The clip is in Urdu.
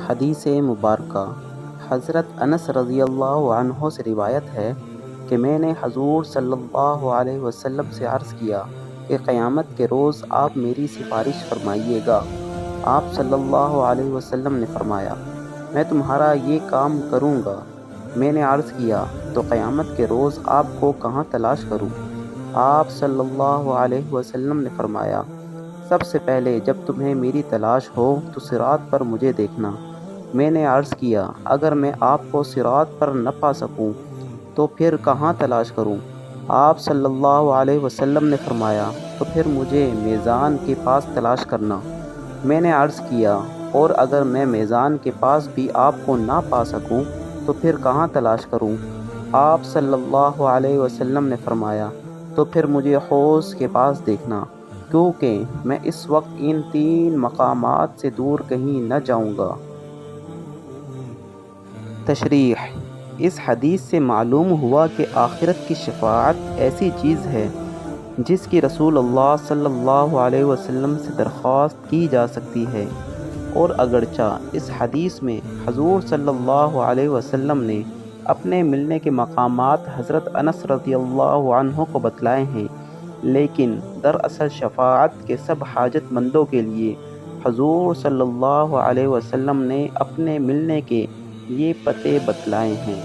حدیث مبارکہ حضرت انس رضی اللہ عنہ سے روایت ہے کہ میں نے حضور صلی اللہ علیہ وسلم سے عرض کیا کہ قیامت کے روز آپ میری سفارش فرمائیے گا۔ آپ صلی اللہ علیہ وسلم نے فرمایا، میں تمہارا یہ کام کروں گا۔ میں نے عرض کیا، تو قیامت کے روز آپ کو کہاں تلاش کروں؟ آپ صلی اللہ علیہ وسلم نے فرمایا، سب سے پہلے جب تمہیں میری تلاش ہو تو صراط پر مجھے دیکھنا۔ میں نے عرض کیا، اگر میں آپ کو صراط پر نہ پا سکوں تو پھر کہاں تلاش کروں؟ آپ صلی اللہ علیہ وسلم نے فرمایا، تو پھر مجھے میزان کے پاس تلاش کرنا۔ میں نے عرض کیا، اور اگر میں میزان کے پاس بھی آپ کو نہ پا سکوں تو پھر کہاں تلاش کروں؟ آپ صلی اللہ علیہ وسلم نے فرمایا، تو پھر مجھے حوض کے پاس دیکھنا، کیونکہ میں اس وقت ان 3 مقامات سے دور کہیں نہ جاؤں گا۔ تشریح: اس حدیث سے معلوم ہوا کہ آخرت کی شفاعت ایسی چیز ہے جس کی رسول اللہ صلی اللہ علیہ وسلم سے درخواست کی جا سکتی ہے، اور اگرچہ اس حدیث میں حضور صلی اللہ علیہ وسلم نے اپنے ملنے کے مقامات حضرت انس رضی اللہ عنہ کو بتلائے ہیں، لیکن دراصل شفاعت کے سب حاجت مندوں کے لیے حضور صلی اللہ علیہ وسلم نے اپنے ملنے کے یہ پتے بتلائے ہیں۔